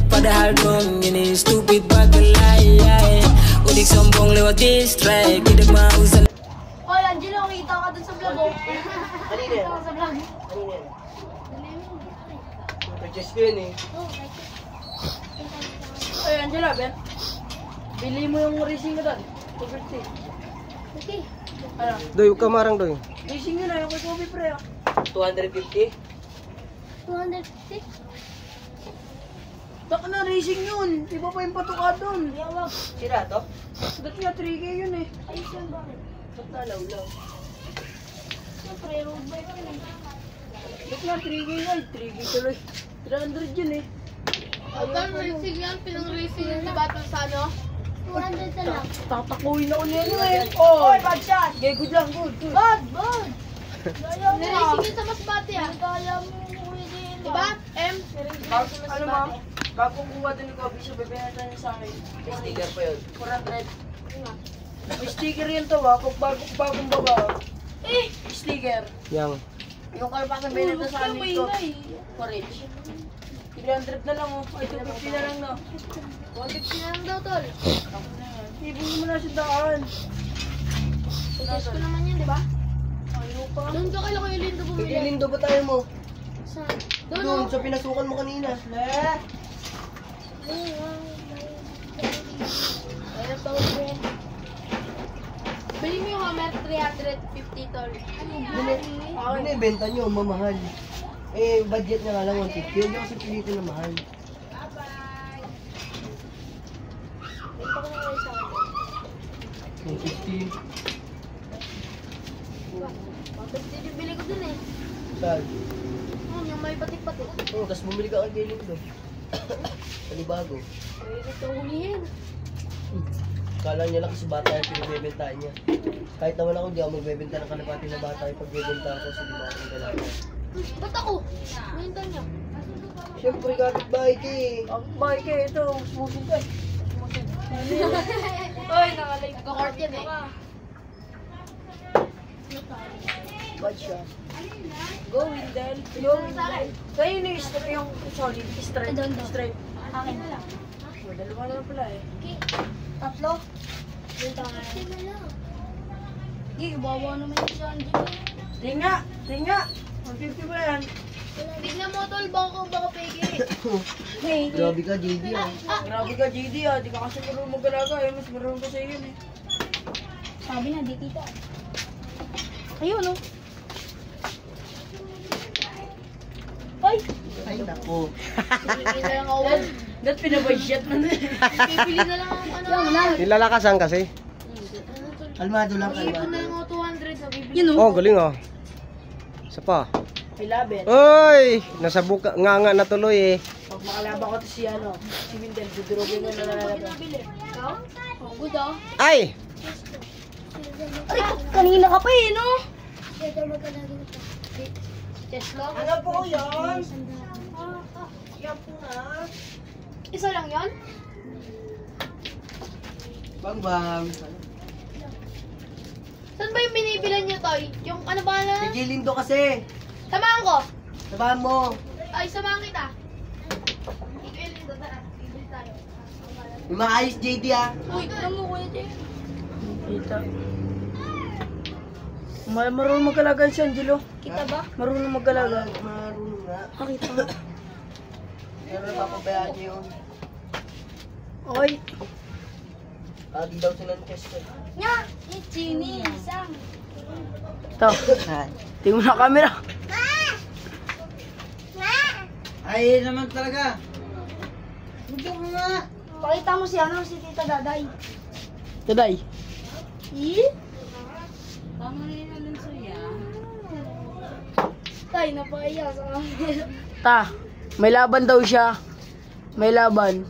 Padahal dong ini stupid bagelay. Udik sombong lewat distract, tidak mau sa. Oy, Angelo, kita ka dun sa vlog oh. Kanina yan. Kita ka sa vlog. Kanina yan. Purchase ko yun eh. Ay, Angela, Ben. Bili mo yung racing ko doon. 250. Okay. Ano? Doy, huwag ka marang doy. Racing yun na, yung kay Kobe pre. 250? 250? Taka na, racing yun. Iba pa yung patuka doon. Yawag. Sira to? Dati nga 3K yun eh. Ayos yan bakit? Ba't nalaw-law? Siyempre, road bike ko lang. Ba't nga 3K nga? 3K tuloy. 300 yun eh. Hanggang racing yan, pinang-racing yung nabatang sa ano? 200 na lang. Tatakuin ako niya eh. Oh, bad shot! okay, good lang, good. Bad! Bad! Kaya mo ah. Niracing yun sa Masbate ah. Kaya mo hindi. Diba? M? Ano mo? Bago kuha din ni Kobe siya, bebenta niya sa akin. Sticker pa yun. 400. May sticker yun to ah, kung bagong baba. Eh! Sticker. Yang. Yung karapatang binenta sa akin dito. Forage. 300 na lang oh. Ay, 250 na lang no. 150 na lang daw, tol. Ibigay mo na siya daan. Suggest ko naman yan, diba? Ayaw pa. Doon ka kailan ko yung lindo bumili. Pagkilindo ba tayo mo? Saan? Doon Doon, oh. sa pinasukan mo kanina. Ayun, tawag ko yan. Bili mo yung Hammer 350, tol. Binibenta nyo, mamahal. Eh, budget niya nga lang 150. Hindi kasi pilitin na mahal. Benta ko na kayo sa akin. 150. 150 yung bili ko dun eh. Saan? Yung may patik-patik. Oo, tapos bumili ka kay Jelly doon. Panibago. Pwede ito hulihin. Kala niya lang kasi bata yung pinagbebentahan niya. Kahit naman ako, di ako magbebenta ng kalapati na bata yung pagbebenta ko kasi di ba akong dalaga. Ba't ako? Nahintan niya. Siyempre, kapit bahay ka eh. Ang bahay kayo ito. Smusog ka eh. Oy, nakalive. Nag-court yan eh. Bad siya. Go, Windel. Go, Windel. Kaya yun yung solid. Straight. Straight. Akin na lang. Dalawa na lang pala eh. Tatlo. Yung tayo. Hindi, bawa naman yung si Angie. Tinga! 150 ba yan? Tignan mo tol, baka peke. Grabe ka, JD ah. Grabe ka, JD ah. Di ka kasi marunong mag-alaga eh. Mas marunong ka sa yun eh. Sabi na, di tita. Ayun, oh. Ay! Ay, naku. Pipili na lang ako. That pinabudget mo na eh. Pipili na lang ako ano. Nilalakasan kasi. Kalmado lang, Ipon kalmado. na lang ako 200 na bibili. Yun, oh. Oh, galing oh. Isa pa. I love it. Uy! Nasa buka, nga na tuloy eh. Pag makalaba ko to si Windel, dudurugin mo na lalaba. Ikaw? Oh, good ah. Ay! Ay, kanina ka pa eh, no? Tesla? Ano po yun? Yan po na. Isa lang yon? Bang. Saan ba yung binibilan niyo, Toy? Yung ano ba na? Si Jilindo kasi. Samahan ko! Sabahan mo. Ay, samahan kita. Ikaw yung lindo, tara. Bibili tayo. Yung maayos JD ah. Uy, alam mo, Kuya Jay. Kita. Marunong mag-alaga si Angelo. Kita ba? Marunong mag-alaga. Marunong nga. Nakita mo. Pero napapabayaan niyo yun. Oy. Lagi daw sila ng test eh. Nga! Ichini! Isang! Ito. Tingnan mo na camera. Ay, naman talaga. Bigyan mo nga. Pakita mo si si Tita Daday. Today. Tay, napakaya sa camera. Ta. May laban daw siya. May laban.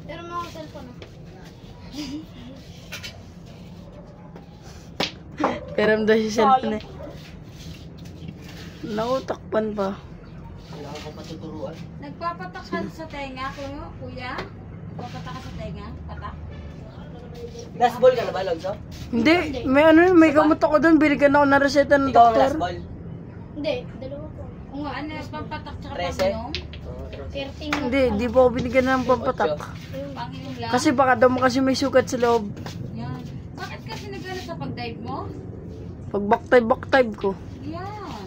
Pero mga cellphone ah. Peram daw si cellphone eh. Nautakpan pa. Kailangan ko patuturuan. Nagpapatak ka sa tenga, kuya? Nagpapatak ka sa tenga? Patak? Last ball ka na ba, Lonzo? Hindi. May gamot ako doon. Binigyan ako ng reseta ng Ikaw ang last doktor. ball. Hindi, dalawa po. O nga, ano, pampatak tsaka 13? panginom? 13 na. Hindi. Di po ako binigyan ng pampatak. Panginom lang? Kasi baka daw mo kasi may sugat sa loob. Yan. Bakit kasi nagano sa pag-dive mo? Pag back-type ko. Yan.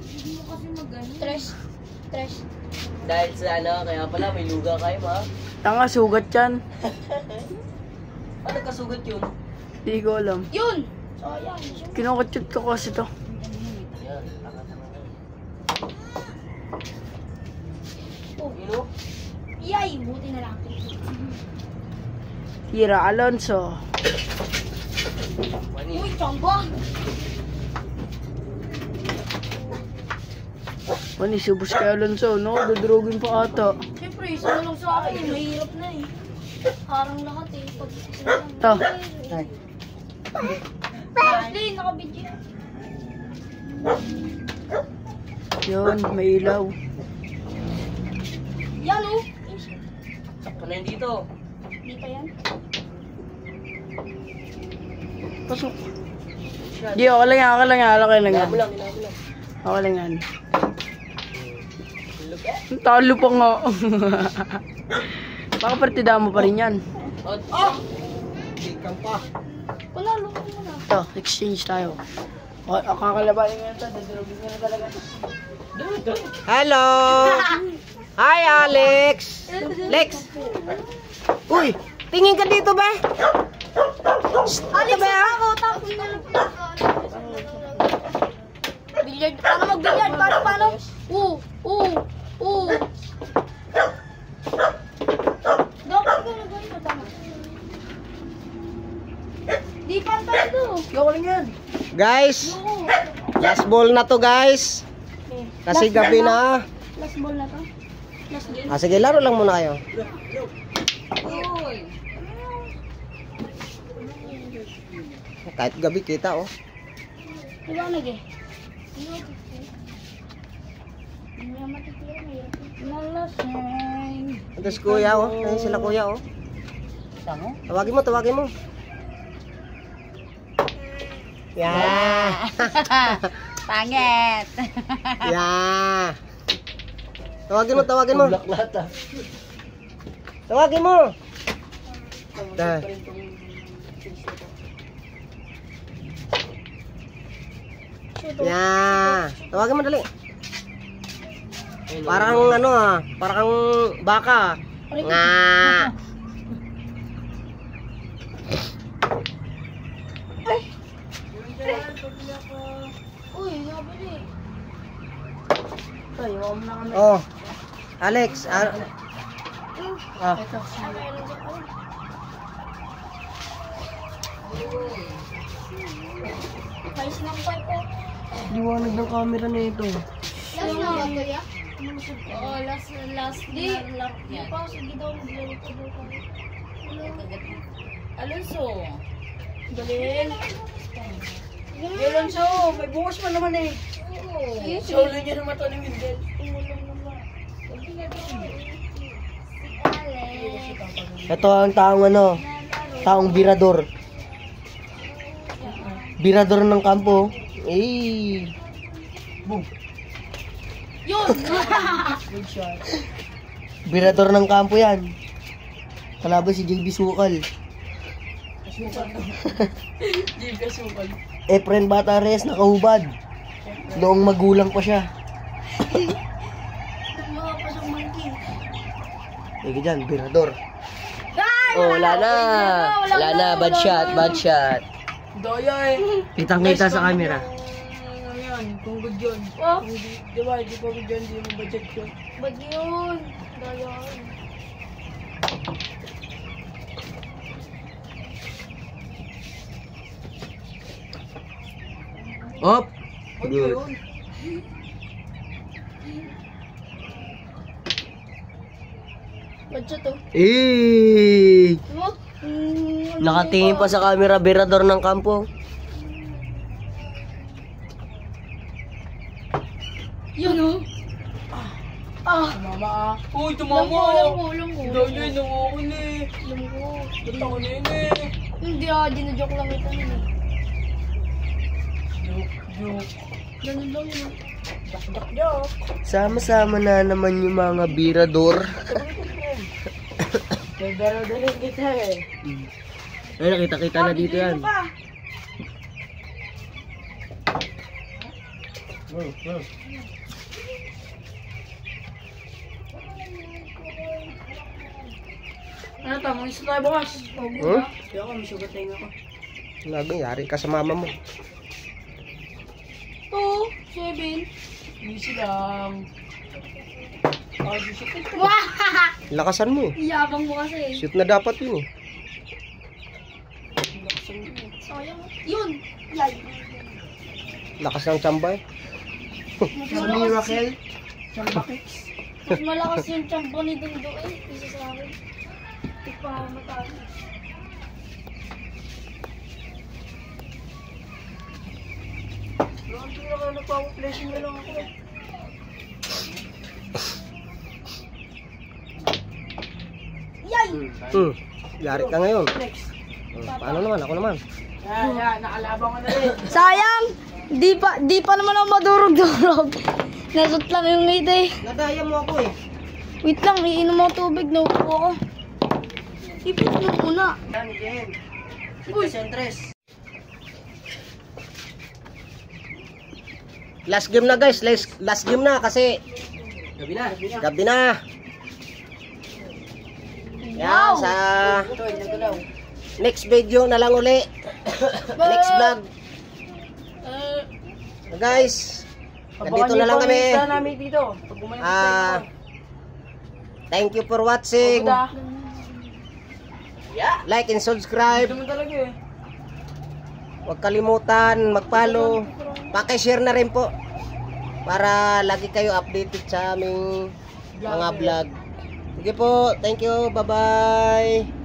Hindi mo kasi magano. Tres. Dahil sa ano, kaya pala may luga kayo ma. Tanga, sugat yan. Paano kasugat yun? Hindi ko alam. Yun! Kinukutsut ko kasi to. Yan, tanga-tanga. Oh, you know? Yay! Buti na lang. Tira Alonso. Mani. Uy, chamba! Mani, subos kay Alonso. No, dudurugin pa ata. Siyempre, isa na lang sa akin. Mahirap na eh. Parang lahat eh. Pag To. Hindi, naka-video. Yun, may ilaw. Yan oh! Sakto na yun dito. Hindi pa yan. Pasok. Di, okay lang yan. Okay lang yan. Okay lang yan. Hinamo lang. Okay lang yan. Look at. Talo pa nga. Baka partida mo pa rin yan. Oh! Ikang pa. Panalo ko muna. Ito, exchange tayo. O, kakalabanin nga ito. Dudurugin nga na talaga. Hello! Hi, Alex! Lex! Uy! Tingin ka dito ba? Alex, ako! Tapos na lang. Billiard. Paano mag-billiard? Paano? Dapat ko na ganito. Tama. Gawa lang yan. Guys, last ball na to guys. Kasi gabi na. Last ball na to. Last game. Sige, laro lang muna kayo. Kahit gabi kita oh. Diba nag eh? Nalasing. Ito si kuya oh. Ayun sila kuya oh. Tawagin mo. Yeah. Pangit. Yeah. Tawagin mo. Tawagin mo. Dah. Yeah. Tawagin mo dali. Parang ano ah, parang baka. Nga. Uy, nabili. Oh. Alex, ah. Guys, ng pipe ko. Liwanag ng camera na ito. Last na ba ito ya? Oo, last Di. na lang Di yan. pa, sige daw. Maglaro ko daw kami. Alonso. Galing. Alonso, may bukas pa naman eh. Solo niya naman ito ni Windel. Ito ang taong ano, taong birador. Birador ng kampo. Eh. Boom. Yun! Birador ng kampo yan. Kalaban si JB Sukal. Efren Batares nakahubad. Noong magulang pa siya. Mga pasang monkey. Sige dyan, birador. Oh, wala na. Bad shot. Daya eh. Kitang-kita sa camera. Yan, kung good yun. Oh, Di ba, di pa good yun, di mo budget yun. ba't yun? Dayan. Op. Good Good. yun. Ba't siya to? Eh. Diba? Nakatingin pa sa camera, birador ng kampo. Yun oh. Tumama ah. Uy, Alam tumama! ko. Daya, nawa ko na eh. Alam ko. Ba't ako na yun eh? Hindi dinajoke lang ito nun eh. Joke. Ganun lang yun. Joke. Sama-sama na naman yung mga birador. Nagdaro-daro kita eh. Ay, nakita-kita na dito yan. Ano tama, isa tayo bukas. Huh? Kaya ako, may sugating ako. Lago, yari ka sa mama mo. 2, 7. Easy lang. Wah! Lakasan mo eh. Yabang mo kasi. Shoot na dapat yun eh. Sayang. Yun! Yan. Lakas ng tsamba eh. Mas malakas, Sambakix. mas malakas yung champo ni Dundo eh. Isa sa akin. Hindi pa matalo. Hindi na kayo nagpa-flashing na lang ako. Yay! Yari ka ngayon. Next. Paano naman? Ako naman. Yan, nakalabang ko na rin. Sayang! Di pa naman ako madurog-durog. Nasot lang yung ngiti eh. Nadaya mo ako eh. Wait lang, iinom ako tubig. Naupo ako. Ipit mo muna. Yan, Jen. Uy! Sentres. Last game na guys. Last game na kasi gabi na. Yan, sa next video na lang uli. Next vlog. Guys, nandito na lang kami. namin dito. Pag bumalik tayo. Thank you for watching. Like and subscribe. Ito mo talaga eh. Huwag kalimutan mag-follow. Paki-share na rin po para lagi kayo updated sa aming mga vlog. Sige po, thank you, bye-bye.